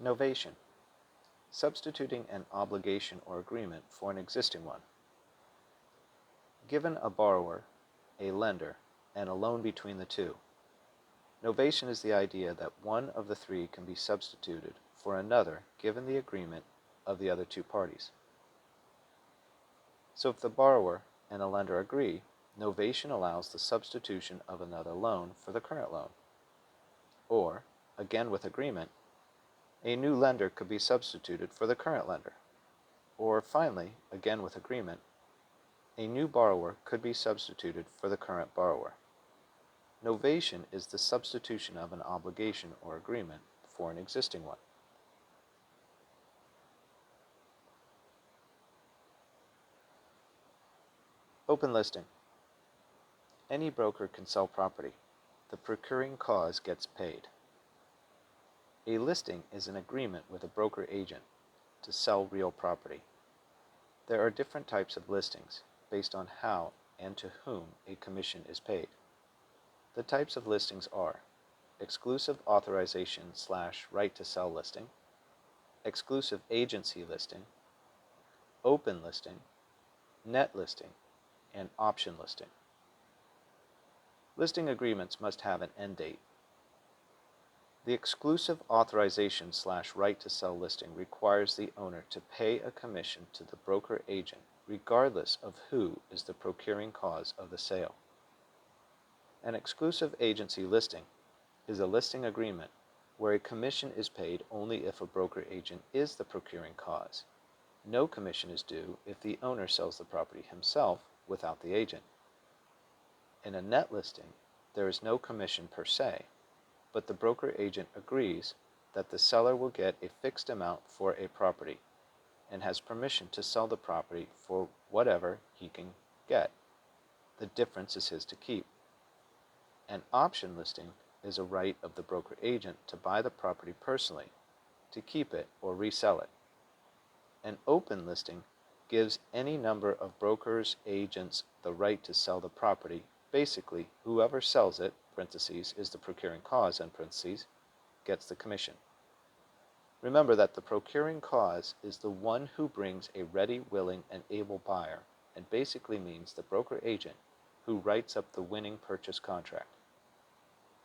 Novation. Substituting an obligation or agreement for an existing one. Given a borrower, a lender, and a loan between the two, novation is the idea that one of the three can be substituted for another given the agreement of the other two parties. So if the borrower and a lender agree, novation allows the substitution of another loan for the current loan. Or, again with agreement, a new lender could be substituted for the current lender. Or finally, again with agreement, a new borrower could be substituted for the current borrower. Novation is the substitution of an obligation or agreement for an existing one. Open listing. Any broker can sell property. The procuring cause gets paid. A listing is an agreement with a broker agent to sell real property. There are different types of listings based on how and to whom a commission is paid. The types of listings are exclusive authorization / right to sell listing, exclusive agency listing, open listing, net listing, and option listing. Listing agreements must have an end date. The exclusive authorization / right to sell listing requires the owner to pay a commission to the broker agent regardless of who is the procuring cause of the sale. An exclusive agency listing is a listing agreement where a commission is paid only if a broker agent is the procuring cause. No commission is due if the owner sells the property himself without the agent. In a net listing, there is no commission per se, but the broker agent agrees that the seller will get a fixed amount for a property and has permission to sell the property for whatever he can get. The difference is his to keep. An option listing is a right of the broker agent to buy the property personally, to keep it or resell it. An open listing gives any number of brokers, agents, the right to sell the property. Basically, whoever sells it, parentheses, is the procuring cause, end parentheses, gets the commission. Remember that the procuring cause is the one who brings a ready, willing, and able buyer, and basically means the broker agent who writes up the winning purchase contract.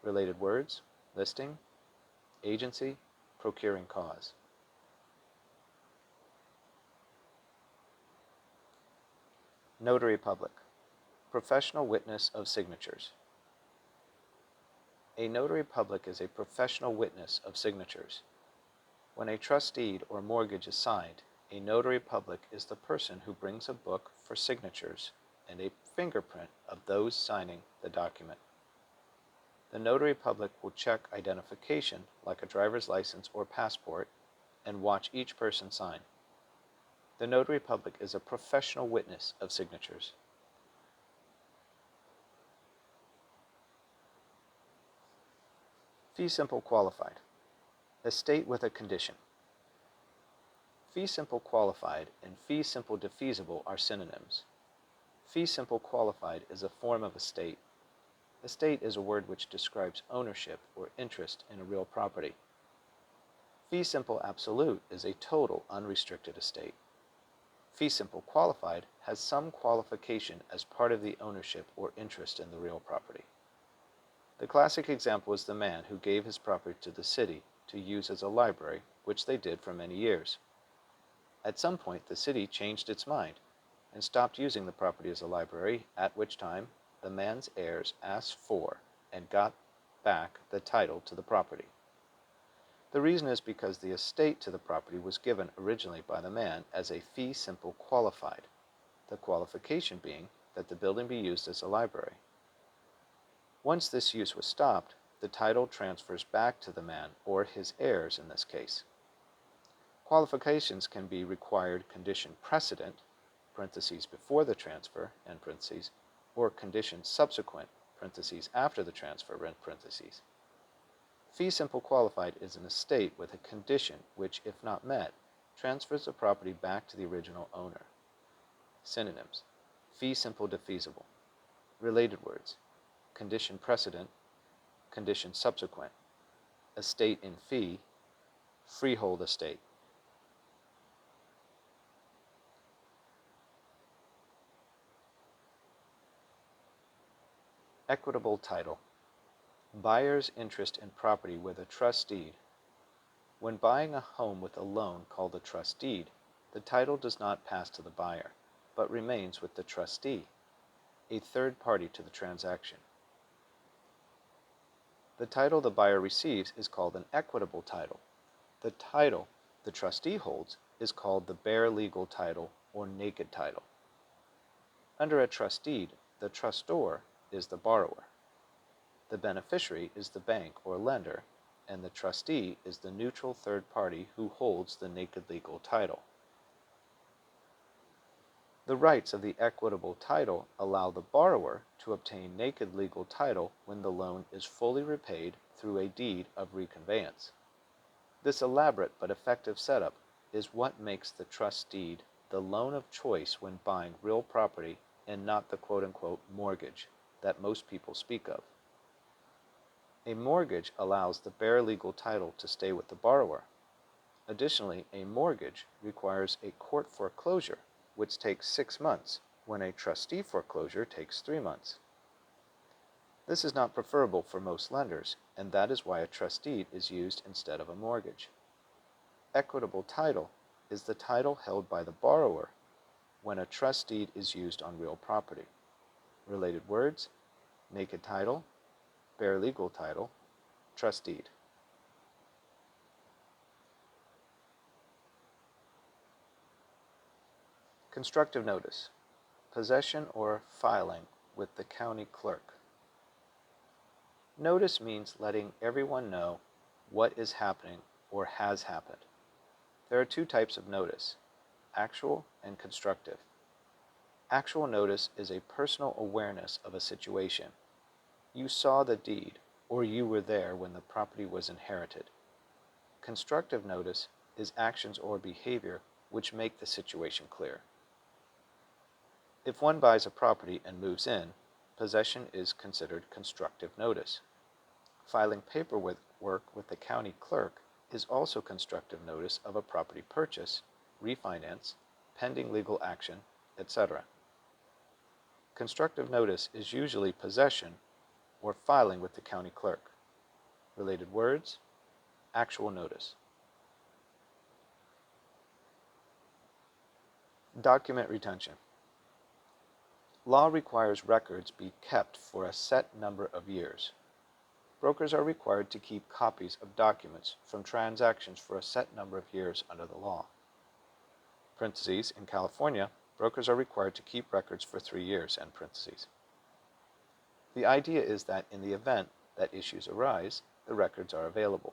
Related words: listing, agency, procuring cause. Notary Public. Professional witness of signatures. A notary public is a professional witness of signatures. When a trust deed or mortgage is signed, a notary public is the person who brings a book for signatures and a fingerprint of those signing the document. The notary public will check identification, like a driver's license or passport, and watch each person sign. The notary public is a professional witness of signatures. Fee simple qualified. Estate with a condition. Fee simple qualified and fee simple defeasible are synonyms. Fee simple qualified is a form of estate. Estate is a word which describes ownership or interest in a real property. Fee simple absolute is a total unrestricted estate. Fee simple qualified has some qualification as part of the ownership or interest in the real property. The classic example is the man who gave his property to the city to use as a library, which they did for many years. At some point, the city changed its mind and stopped using the property as a library, at which time the man's heirs asked for and got back the title to the property. The reason is because the estate to the property was given originally by the man as a fee simple qualified, the qualification being that the building be used as a library. Once this use was stopped, the title transfers back to the man, or his heirs in this case. Qualifications can be required condition precedent, parentheses before the transfer, end parentheses, or condition subsequent, parentheses after the transfer, end parentheses. Fee simple qualified is an estate with a condition which, if not met, transfers the property back to the original owner. Synonyms: fee simple defeasible. Related words: condition precedent, condition subsequent, estate in fee, freehold estate. Equitable title. Buyer's interest in property with a trust deed. When buying a home with a loan called a trust deed, the title does not pass to the buyer, but remains with the trustee, a third party to the transaction. The title the buyer receives is called an equitable title. The title the trustee holds is called the bare legal title or naked title. Under a trust deed, the trustor is the borrower. The beneficiary is the bank or lender, and the trustee is the neutral third party who holds the naked legal title. The rights of the equitable title allow the borrower to obtain naked legal title when the loan is fully repaid through a deed of reconveyance. This elaborate but effective setup is what makes the trust deed the loan of choice when buying real property and not the quote-unquote mortgage that most people speak of. A mortgage allows the bare legal title to stay with the borrower. Additionally, a mortgage requires a court foreclosure, which takes 6 months, when a trustee foreclosure takes 3 months. This is not preferable for most lenders, and that is why a trust deed is used instead of a mortgage. Equitable title is the title held by the borrower when a trust deed is used on real property. Related words: naked title, bare legal title, trust deed. Constructive notice. Possession or filing with the county clerk. Notice means letting everyone know what is happening or has happened. There are 2 types of notice: actual and constructive. Actual notice is a personal awareness of a situation. You saw the deed, or you were there when the property was inherited. Constructive notice is actions or behavior which make the situation clear. If one buys a property and moves in, possession is considered constructive notice. Filing paperwork with the county clerk is also constructive notice of a property purchase, refinance, pending legal action, etc. Constructive notice is usually possession or filing with the county clerk. Related words: actual notice. Document retention. Law requires records be kept for a set number of years. Brokers are required to keep copies of documents from transactions for a set number of years under the law. Parentheses, in California, brokers are required to keep records for 3 years, end parentheses. The idea is that in the event that issues arise, the records are available.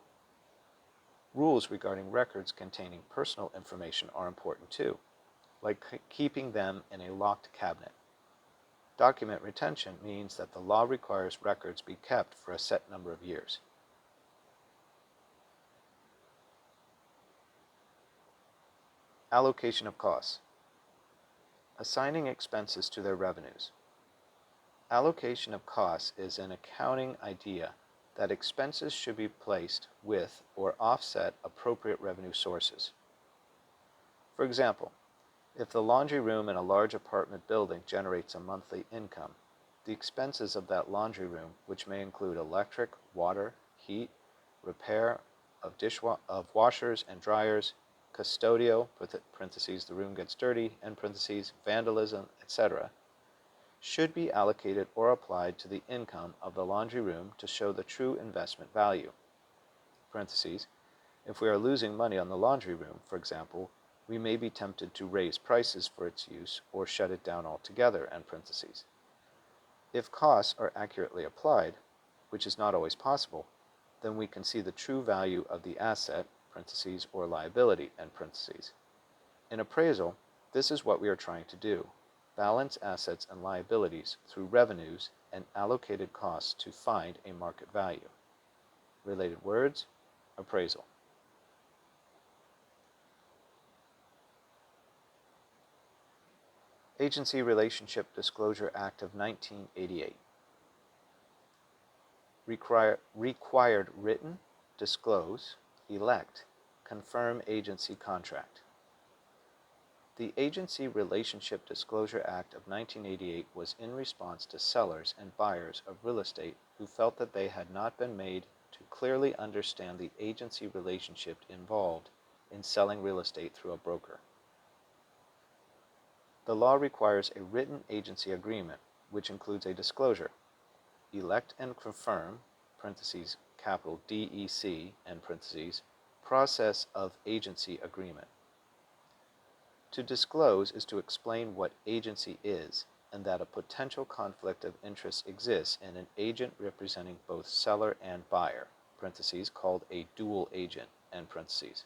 Rules regarding records containing personal information are important too, like keeping them in a locked cabinet. Document retention means that the law requires records be kept for a set number of years. Allocation of costs. Assigning expenses to their revenues. Allocation of costs is an accounting idea that expenses should be placed with or offset appropriate revenue sources. For example, if the laundry room in a large apartment building generates a monthly income, the expenses of that laundry room, which may include electric, water, heat, repair of washers and dryers, custodial, parentheses, the room gets dirty, end parentheses, vandalism, etc., should be allocated or applied to the income of the laundry room to show the true investment value. Parentheses, if we are losing money on the laundry room, for example, we may be tempted to raise prices for its use or shut it down altogether, end parentheses. If costs are accurately applied, which is not always possible, then we can see the true value of the asset, parentheses, or liability, end parentheses. In appraisal, this is what we are trying to do: balance assets and liabilities through revenues and allocated costs to find a market value. Related words: appraisal. Agency Relationship Disclosure Act of 1988. Required written, disclose, elect, confirm agency contract. The Agency Relationship Disclosure Act of 1988 was in response to sellers and buyers of real estate who felt that they had not been made to clearly understand the agency relationship involved in selling real estate through a broker. The law requires a written agency agreement, which includes a disclosure, elect and confirm, parentheses, capital DEC, and parentheses, process of agency agreement. To disclose is to explain what agency is and that a potential conflict of interest exists in an agent representing both seller and buyer, parentheses, called a dual agent, end parentheses.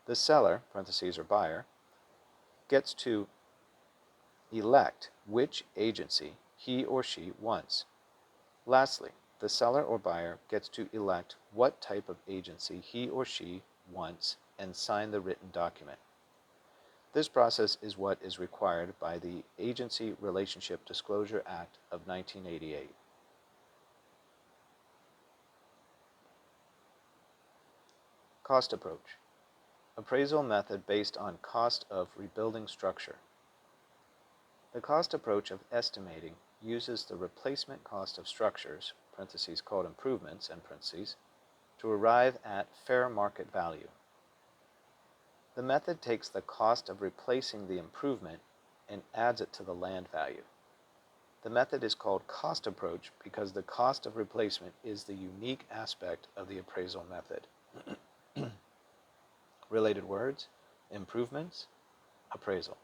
The seller, parentheses, or buyer, gets to elect which agency he or she wants. Lastly, the seller or buyer gets to elect what type of agency he or she wants and sign the written document. This process is what is required by the Agency Relationship Disclosure Act of 1988. Cost approach. Appraisal method based on cost of rebuilding structure. The cost approach of estimating uses the replacement cost of structures, parentheses, called improvements, end parentheses, to arrive at fair market value. The method takes the cost of replacing the improvement and adds it to the land value. The method is called cost approach because the cost of replacement is the unique aspect of the appraisal method. Related words: improvements, appraisal.